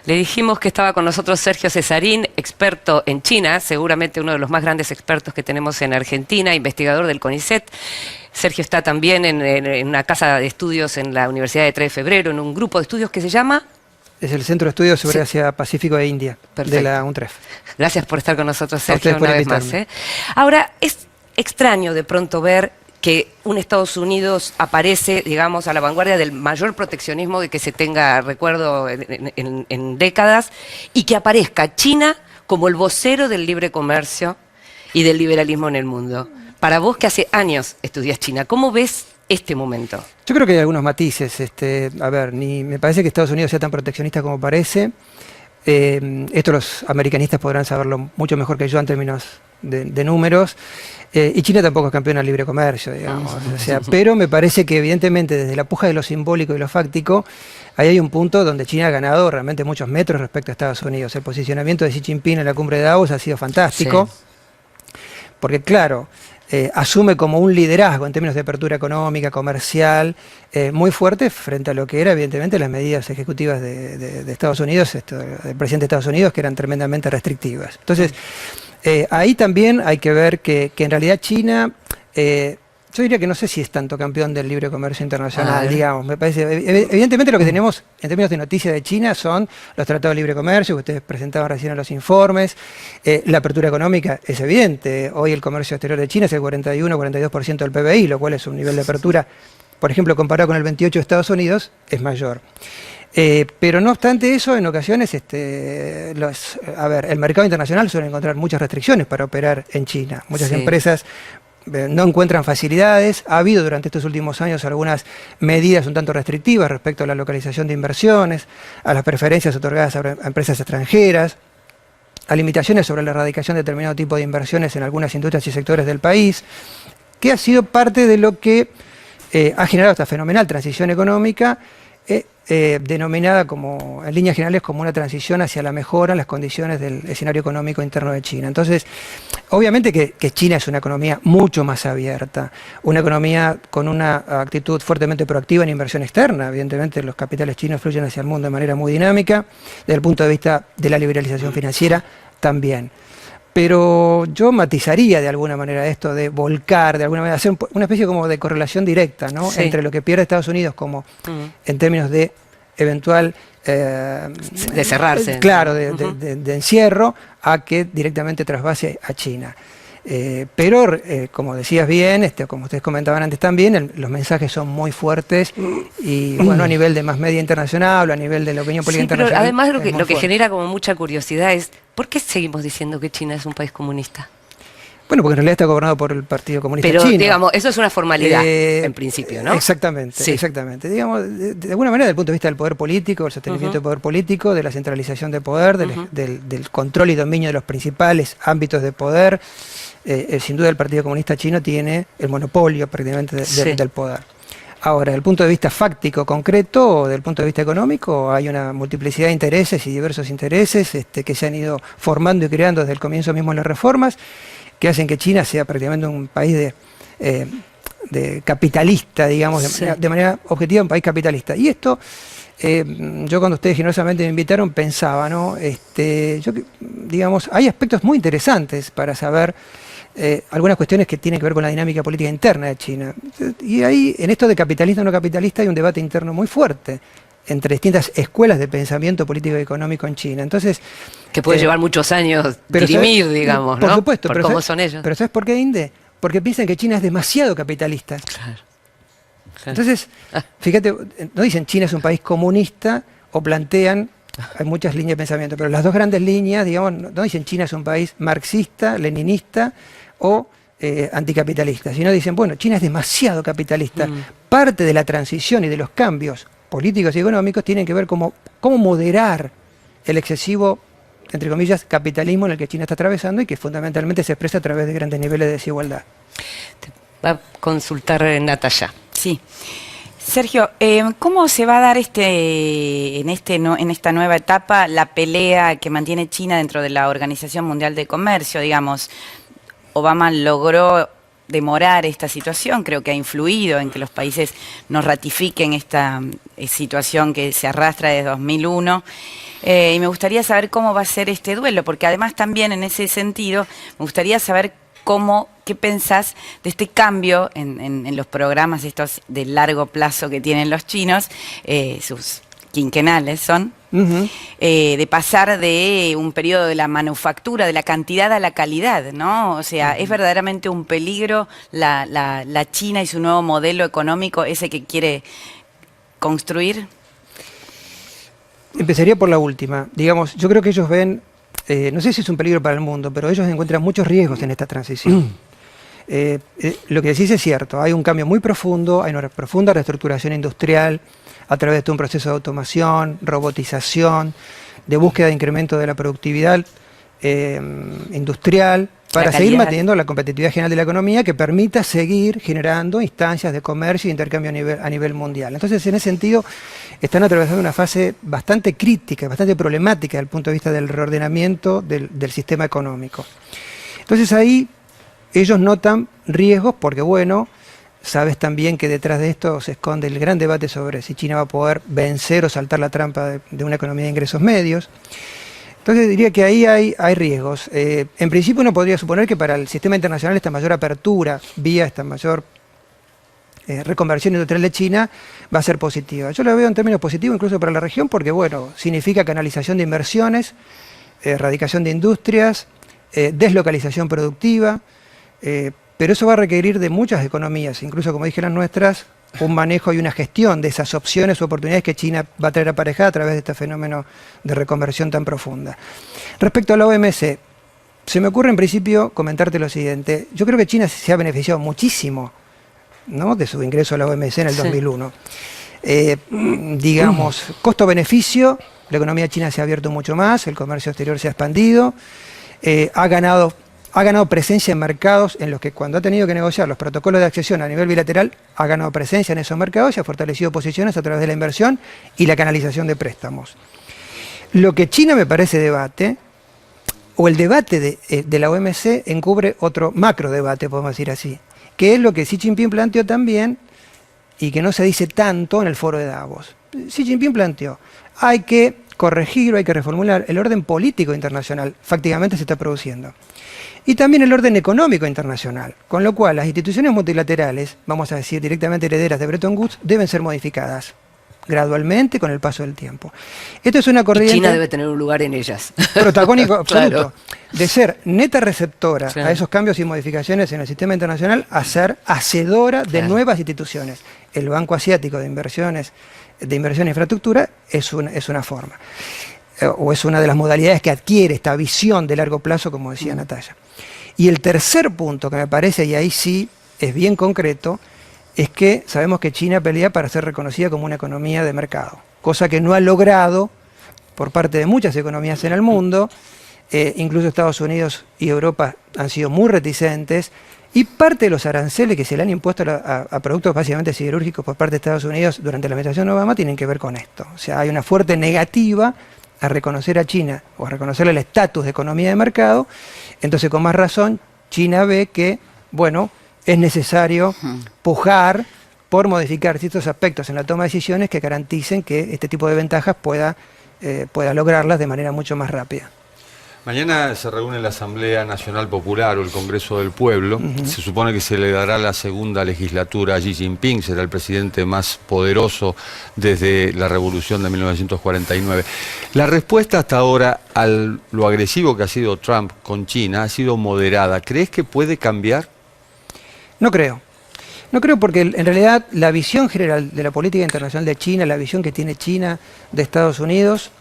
Le dijimos que estaba con nosotros Sergio Cesarín, experto en China, seguramente uno de los más grandes expertos que tenemos en Argentina, investigador del CONICET. Sergio está también en una casa de estudios en la Universidad de 3 de Febrero, en un grupo de estudios que se llama... Es el Centro de Estudios sobre Asia Pacífico e India, de la UNTREF. Gracias por estar con nosotros, Sergio, una vez más. Ahora, es extraño de pronto ver que un Estados Unidos aparece, digamos, a la vanguardia del mayor proteccionismo de que se tenga recuerdo en décadas, y que aparezca China como el vocero del libre comercio y del liberalismo en el mundo. Para vos, que hace años estudias China, ¿cómo ves este momento? Yo creo que hay algunos matices. A ver, ni me parece que Estados Unidos sea tan proteccionista como parece. Esto los americanistas podrán saberlo mucho mejor que yo en términos de números. Y China tampoco es campeona del libre comercio, digamos. Pero me parece que evidentemente desde la puja de lo simbólico y lo fáctico, ahí hay un punto donde China ha ganado realmente muchos metros respecto a Estados Unidos. El posicionamiento de Xi Jinping en la cumbre de Davos ha sido fantástico. Sí. Porque claro, asume como un liderazgo en términos de apertura económica, comercial, muy fuerte frente a lo que eran evidentemente las medidas ejecutivas de Estados Unidos, del presidente de Estados Unidos, que eran tremendamente restrictivas. Entonces, ahí también hay que ver que en realidad China, yo diría que no sé si es tanto campeón del libre comercio internacional, digamos. Me parece, evidentemente lo que tenemos en términos de noticias de China son los tratados de libre comercio que ustedes presentaban recién en los informes. La apertura económica es evidente. Hoy el comercio exterior de China es el 41-42% del PBI, lo cual es un nivel de apertura, por ejemplo, comparado con el 28% de Estados Unidos, es mayor. Pero no obstante eso, en ocasiones, el mercado internacional suele encontrar muchas restricciones para operar en China. Muchas empresas no encuentran facilidades. Ha habido durante estos últimos años algunas medidas un tanto restrictivas respecto a la localización de inversiones, a las preferencias otorgadas a empresas extranjeras, a limitaciones sobre la erradicación de determinado tipo de inversiones en algunas industrias y sectores del país, que ha sido parte de lo que ha generado esta fenomenal transición económica, denominada como, en líneas generales, como una transición hacia la mejora en las condiciones del escenario económico interno de China. Entonces, obviamente que China es una economía mucho más abierta, una economía con una actitud fuertemente proactiva en inversión externa. Evidentemente los capitales chinos fluyen hacia el mundo de manera muy dinámica, desde el punto de vista de la liberalización financiera también. Pero yo matizaría de alguna manera esto de volcar, de alguna manera hacer una especie como de correlación directa, ¿no? Entre lo que pierde Estados Unidos como en términos de eventual... de cerrarse. Claro, de encierro, a que directamente trasvase a China. Pero, como decías bien, como ustedes comentaban antes también, los mensajes son muy fuertes y, bueno, a nivel de más media internacional o a nivel de la opinión política internacional. Pero además lo que genera como mucha curiosidad es, ¿por qué seguimos diciendo que China es un país comunista? Bueno, porque en realidad está gobernado por el Partido Comunista Chino. Pero, digamos, eso es una formalidad, en principio, ¿no? Exactamente, exactamente. Digamos, de alguna manera, desde el punto de vista del poder político, del sostenimiento del poder político, de la centralización de poder, del control y dominio de los principales ámbitos de poder, sin duda el Partido Comunista Chino tiene el monopolio prácticamente del poder. Ahora, desde el punto de vista fáctico, concreto, o desde el punto de vista económico, hay una multiplicidad de intereses y diversos intereses que se han ido formando y creando desde el comienzo mismo de las reformas, que hacen que China sea prácticamente un país de capitalista, digamos, de manera objetiva, un país capitalista. Y esto, yo cuando ustedes generosamente me invitaron pensaba, ¿no? Digamos, hay aspectos muy interesantes para saber algunas cuestiones que tienen que ver con la dinámica política interna de China. Y ahí, en esto de capitalista o no capitalista, hay un debate interno muy fuerte entre distintas escuelas de pensamiento político y económico en China. Entonces, que puede llevar muchos años dirimir, digamos, ¿no? Por supuesto, por cómo son ellos. Pero ¿sabes por qué, Inde? Porque piensan que China es demasiado capitalista. Claro. Entonces, fíjate, no dicen China es un país comunista o plantean, hay muchas líneas de pensamiento, pero las dos grandes líneas, digamos, no dicen China es un país marxista, leninista o anticapitalista, sino dicen, bueno, China es demasiado capitalista. Parte de la transición y de los cambios políticos y económicos tienen que ver cómo moderar el excesivo, entre comillas, capitalismo en el que China está atravesando y que fundamentalmente se expresa a través de grandes niveles de desigualdad. Te va a consultar Natalia. Sí. Sergio, ¿cómo se va a dar en esta nueva etapa la pelea que mantiene China dentro de la Organización Mundial de Comercio? Digamos, Obama logró demorar esta situación. Creo que ha influido en que los países no ratifiquen esta situación que se arrastra desde 2001. Y me gustaría saber cómo va a ser este duelo, porque además también en ese sentido me gustaría saber qué pensás de este cambio en los programas estos de largo plazo que tienen los chinos, sus quinquenales son, de pasar de un periodo de la manufactura, de la cantidad a la calidad, ¿no? O sea, ¿es verdaderamente un peligro la China y su nuevo modelo económico, ese que quiere construir? Empezaría por la última. Digamos, yo creo que ellos ven, no sé si es un peligro para el mundo, pero ellos encuentran muchos riesgos en esta transición. Lo que decís es cierto, hay un cambio muy profundo, hay una profunda reestructuración industrial a través de un proceso de automación, robotización, de búsqueda de incremento de la productividad industrial, para seguir manteniendo la competitividad general de la economía que permita seguir generando instancias de comercio e intercambio a nivel mundial. Entonces, en ese sentido, están atravesando una fase bastante crítica, bastante problemática desde el punto de vista del reordenamiento del sistema económico. Entonces ahí ellos notan riesgos porque, bueno, sabes también que detrás de esto se esconde el gran debate sobre si China va a poder vencer o saltar la trampa de una economía de ingresos medios. Entonces diría que ahí hay riesgos. En principio uno podría suponer que para el sistema internacional esta mayor apertura vía esta mayor reconversión industrial de China va a ser positiva. Yo lo veo en términos positivos incluso para la región porque, bueno, significa canalización de inversiones, erradicación de industrias, deslocalización productiva, pero eso va a requerir de muchas economías, incluso como dije las nuestras, un manejo y una gestión de esas opciones o oportunidades que China va a traer aparejada a través de este fenómeno de reconversión tan profunda. Respecto a la OMC, se me ocurre en principio comentarte lo siguiente. Yo creo que China se ha beneficiado muchísimo, ¿no?, de su ingreso a la OMC en el 2001. Digamos, costo-beneficio, la economía china se ha abierto mucho más, el comercio exterior se ha expandido, ha ganado presencia en mercados en los que cuando ha tenido que negociar los protocolos de accesión a nivel bilateral, ha ganado presencia en esos mercados y ha fortalecido posiciones a través de la inversión y la canalización de préstamos. Lo que China me parece debate, o el debate de la OMC encubre otro macro debate, podemos decir así, que es lo que Xi Jinping planteó también y que no se dice tanto en el foro de Davos. Xi Jinping planteó, hay que corregir o hay que reformular el orden político internacional, fácticamente se está produciendo. Y también el orden económico internacional, con lo cual las instituciones multilaterales, vamos a decir directamente herederas de Bretton Woods, deben ser modificadas gradualmente con el paso del tiempo. Esto es una corriente... Y China debe tener un lugar en ellas. Protagónico absoluto. Claro. De ser neta receptora a esos cambios y modificaciones en el sistema internacional a ser hacedora de nuevas instituciones. El Banco Asiático de Inversión en Infraestructura es una forma. O es una de las modalidades que adquiere esta visión de largo plazo, como decía Natalia. Y el tercer punto que me parece, y ahí sí es bien concreto, es que sabemos que China pelea para ser reconocida como una economía de mercado, cosa que no ha logrado por parte de muchas economías en el mundo, incluso Estados Unidos y Europa han sido muy reticentes, y parte de los aranceles que se le han impuesto a productos básicamente siderúrgicos por parte de Estados Unidos durante la administración de Obama tienen que ver con esto. O sea, hay una fuerte negativa a reconocer a China o a reconocerle el estatus de economía de mercado. Entonces, con más razón, China ve que, bueno, es necesario pujar por modificar ciertos aspectos en la toma de decisiones que garanticen que este tipo de ventajas pueda lograrlas de manera mucho más rápida. Mañana se reúne la Asamblea Nacional Popular o el Congreso del Pueblo. Se supone que se le dará la segunda legislatura a Xi Jinping, será el presidente más poderoso desde la revolución de 1949. La respuesta hasta ahora a lo agresivo que ha sido Trump con China ha sido moderada. ¿Crees que puede cambiar? No creo. No creo porque en realidad la visión general de la política internacional de China, la visión que tiene China de Estados Unidos,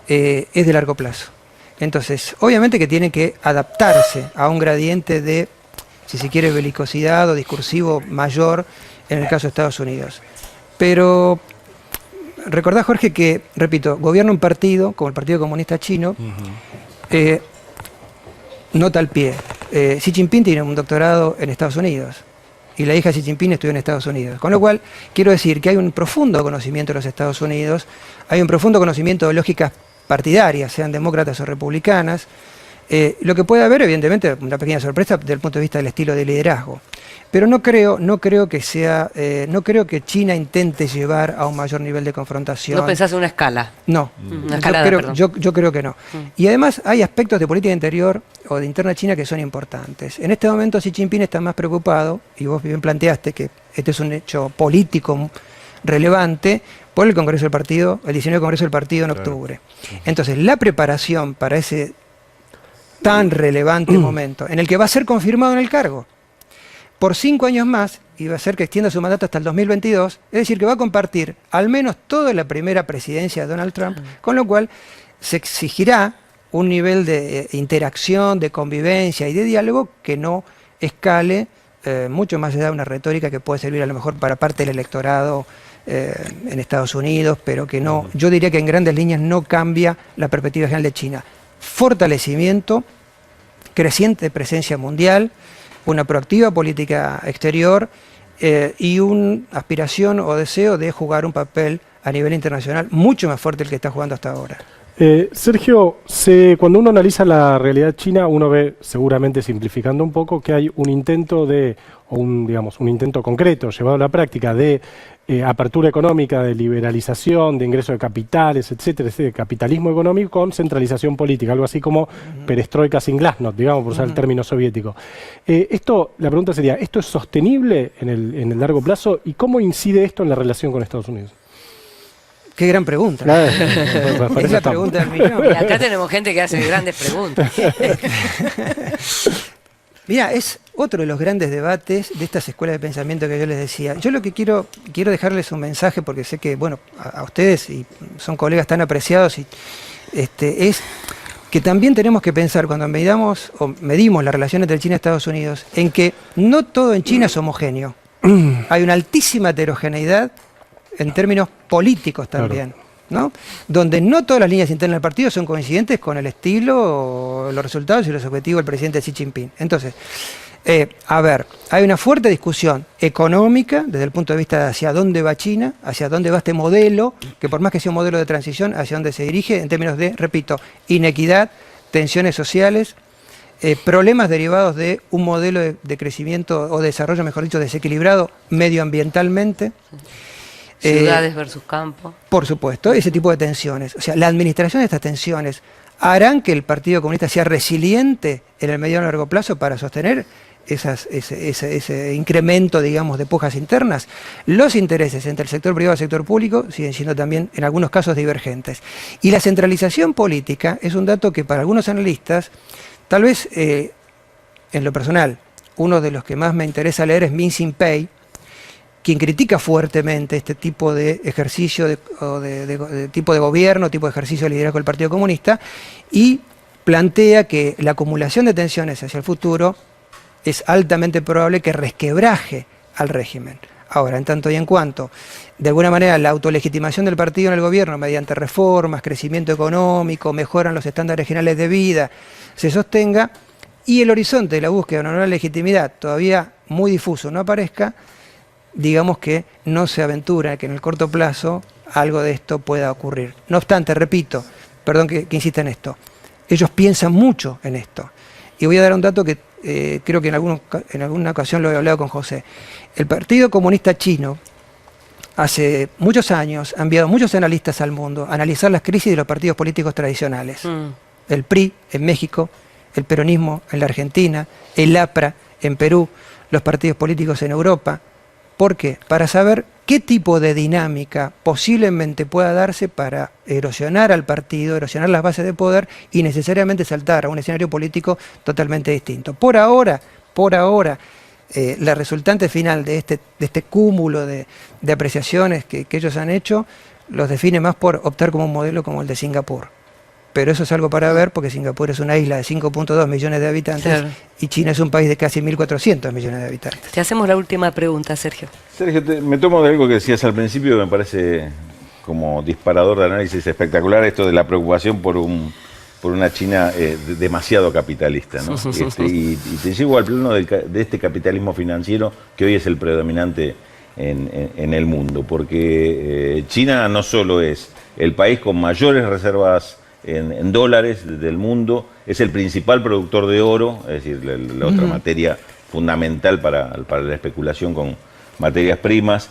es de largo plazo. Entonces, obviamente que tiene que adaptarse a un gradiente de, si se quiere, belicosidad o discursivo mayor en el caso de Estados Unidos. Pero recordá, Jorge, que, repito, gobierna un partido, como el Partido Comunista Chino, nota al pie. Xi Jinping tiene un doctorado en Estados Unidos y la hija de Xi Jinping estudió en Estados Unidos. Con lo cual, quiero decir que hay un profundo conocimiento de los Estados Unidos, hay un profundo conocimiento de lógicas partidarias, sean demócratas o republicanas, lo que puede haber, evidentemente, una pequeña sorpresa desde el punto de vista del estilo de liderazgo. Pero no creo que sea, no creo que China intente llevar a un mayor nivel de confrontación. ¿No pensás en una escala? No, Una escalada, perdón. yo creo que no. Y además hay aspectos de política interior o de interna china que son importantes. En este momento Xi Jinping está más preocupado, y vos bien planteaste que este es un hecho político relevante, por el Congreso del Partido, el 19 Congreso del Partido en octubre. Entonces, la preparación para ese tan relevante momento, en el que va a ser confirmado en el cargo por 5 años más, y va a ser que extienda su mandato hasta el 2022, es decir, que va a compartir al menos toda la primera presidencia de Donald Trump, con lo cual se exigirá un nivel de interacción, de convivencia y de diálogo que no escale mucho más allá de una retórica que puede servir a lo mejor para parte del electorado en Estados Unidos, pero que no, yo diría que en grandes líneas no cambia la perspectiva general de China. Fortalecimiento, creciente presencia mundial, una proactiva política exterior y una aspiración o deseo de jugar un papel a nivel internacional mucho más fuerte del que está jugando hasta ahora. Sergio, cuando uno analiza la realidad china, uno ve, seguramente simplificando un poco, que hay un intento un intento concreto, llevado a la práctica, de apertura económica, de liberalización, de ingreso de capitales, etcétera, de capitalismo económico con centralización política, algo así como perestroika sin glasnost, digamos, por usar el término soviético. La pregunta sería, ¿esto es sostenible en el largo plazo? ¿Y cómo incide esto en la relación con Estados Unidos? Qué gran pregunta. Es la pregunta del millón. Y acá tenemos gente que hace grandes preguntas. Mira, es otro de los grandes debates de estas escuelas de pensamiento que yo les decía. Yo lo que quiero dejarles un mensaje, porque sé que, bueno, a ustedes y son colegas tan apreciados, es que también tenemos que pensar cuando medimos la relación entre China y Estados Unidos, en que no todo en China es homogéneo. Hay una altísima heterogeneidad en términos políticos también, ¿no? Donde no todas las líneas internas del partido son coincidentes con el estilo, los resultados y los objetivos del presidente Xi Jinping. Entonces, hay una fuerte discusión económica desde el punto de vista de hacia dónde va China, hacia dónde va este modelo, que por más que sea un modelo de transición, hacia dónde se dirige en términos de, repito, inequidad, tensiones sociales, problemas derivados de un modelo de crecimiento o desarrollo, mejor dicho, desequilibrado medioambientalmente. Ciudades versus campo. Por supuesto, ese tipo de tensiones. O sea, la administración de estas tensiones harán que el Partido Comunista sea resiliente en el mediano y largo plazo para sostener ese incremento, digamos, de pujas internas. Los intereses entre el sector privado y el sector público siguen siendo también, en algunos casos, divergentes. Y la centralización política es un dato que para algunos analistas, tal vez en lo personal, uno de los que más me interesa leer es Min Sin-pei, quien critica fuertemente este tipo de ejercicio, de tipo de gobierno, tipo de ejercicio de liderazgo del Partido Comunista, y plantea que la acumulación de tensiones hacia el futuro es altamente probable que resquebraje al régimen. Ahora, en tanto y en cuanto, de alguna manera, la autolegitimación del partido en el gobierno mediante reformas, crecimiento económico, mejoran los estándares generales de vida, se sostenga, y el horizonte de la búsqueda de una nueva legitimidad todavía muy difuso no aparezca, digamos que no se aventura que en el corto plazo algo de esto pueda ocurrir. No obstante, repito, perdón que insista en esto, ellos piensan mucho en esto. Y voy a dar un dato que creo que en alguna ocasión lo he hablado con José. El Partido Comunista Chino hace muchos años ha enviado muchos analistas al mundo a analizar las crisis de los partidos políticos tradicionales. El PRI en México, el peronismo en la Argentina, el APRA en Perú, los partidos políticos en Europa. ¿Por qué? Para saber qué tipo de dinámica posiblemente pueda darse para erosionar al partido, erosionar las bases de poder y necesariamente saltar a un escenario político totalmente distinto. Por ahora, la resultante final de este cúmulo de apreciaciones que ellos han hecho los define más por optar como un modelo como el de Singapur. Pero eso es algo para ver porque Singapur es una isla de 5.2 millones de habitantes, claro, y China es un país de casi 1.400 millones de habitantes. Te hacemos la última pregunta, Sergio. Sergio, me tomo de algo que decías al principio que me parece como disparador de análisis espectacular, esto de la preocupación por una China demasiado capitalista, ¿no? Y te llevo al plano de este capitalismo financiero que hoy es el predominante en el mundo, porque China no solo es el país con mayores reservas en dólares del mundo, es el principal productor de oro, es decir, la otra materia fundamental para la especulación con materias primas.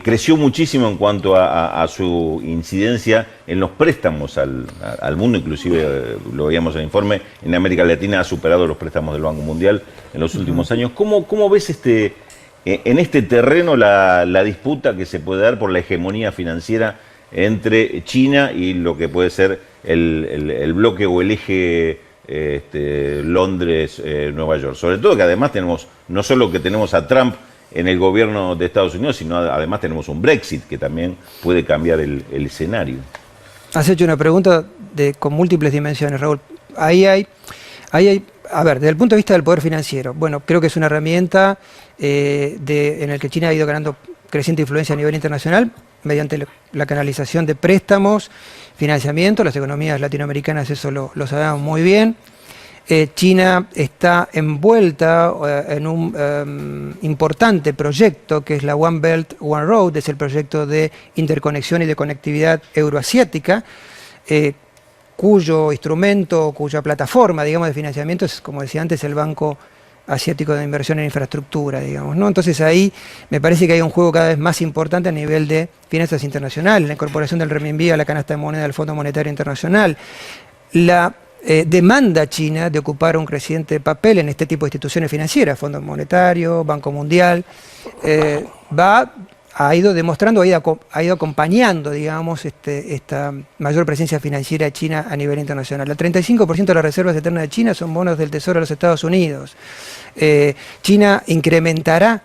Creció muchísimo en cuanto a su incidencia en los préstamos al mundo, inclusive lo veíamos en el informe, en América Latina ha superado los préstamos del Banco Mundial en los últimos años. ¿Cómo ves en este terreno la disputa que se puede dar por la hegemonía financiera entre China y lo que puede ser el bloque o el eje Londres-Nueva York? Sobre todo que además tenemos, no solo que tenemos a Trump en el gobierno de Estados Unidos, sino además tenemos un Brexit que también puede cambiar el escenario. Has hecho una pregunta con múltiples dimensiones, Raúl. Ahí hay, a ver, desde el punto de vista del poder financiero, bueno, creo que es una herramienta en el que China ha ido ganando creciente influencia a nivel internacional mediante la canalización de préstamos, financiamiento. Las economías latinoamericanas eso lo sabemos muy bien. China está envuelta en un importante proyecto que es la One Belt, One Road, es el proyecto de interconexión y de conectividad euroasiática, cuyo instrumento, cuya plataforma, digamos, de financiamiento es, como decía antes, el Banco Asiático de Inversión en Infraestructura, digamos, ¿no? Entonces ahí me parece que hay un juego cada vez más importante a nivel de finanzas internacionales, la incorporación del renminbi a la canasta de moneda del Fondo Monetario Internacional, la demanda china de ocupar un creciente papel en este tipo de instituciones financieras, Fondo Monetario, Banco Mundial, ha ido demostrando, ha ido acompañando, digamos, esta mayor presencia financiera de China a nivel internacional. El 35% de las reservas eternas de China son bonos del Tesoro de los Estados Unidos. China incrementará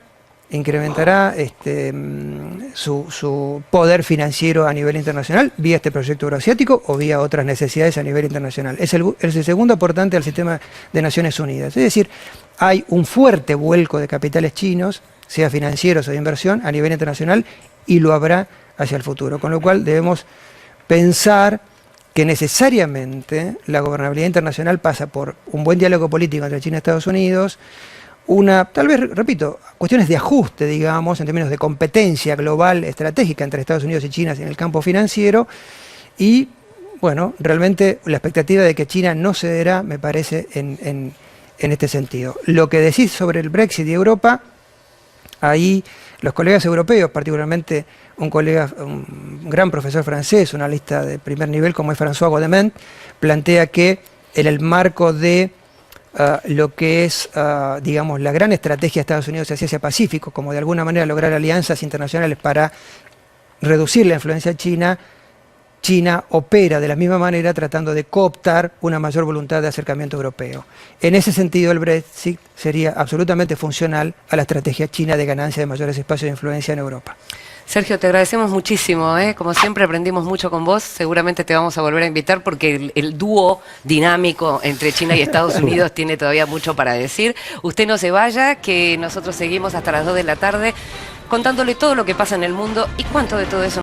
su poder financiero a nivel internacional vía este proyecto euroasiático o vía otras necesidades a nivel internacional. Es el segundo aportante al sistema de Naciones Unidas. Es decir, hay un fuerte vuelco de capitales chinos, sea financieros o de inversión, a nivel internacional, y lo habrá hacia el futuro. Con lo cual debemos pensar que necesariamente la gobernabilidad internacional pasa por un buen diálogo político entre China y Estados Unidos, tal vez, repito, cuestiones de ajuste, digamos, en términos de competencia global estratégica entre Estados Unidos y China en el campo financiero, y, bueno, realmente la expectativa de que China no cederá, me parece, en este sentido. Lo que decís sobre el Brexit y Europa, ahí los colegas europeos, particularmente un gran profesor francés, una lista de primer nivel como es François Godement, plantea que en el marco de lo que es, digamos, la gran estrategia de Estados Unidos hacia Asia-Pacífico, como de alguna manera lograr alianzas internacionales para reducir la influencia china, China opera de la misma manera tratando de cooptar una mayor voluntad de acercamiento europeo. En ese sentido, el Brexit sería absolutamente funcional a la estrategia china de ganancia de mayores espacios de influencia en Europa. Sergio, te agradecemos muchísimo, ¿eh? Como siempre aprendimos mucho con vos, seguramente te vamos a volver a invitar porque el dúo dinámico entre China y Estados Unidos tiene todavía mucho para decir. Usted no se vaya, que nosotros seguimos hasta las 2 de la tarde contándole todo lo que pasa en el mundo y cuánto de todo eso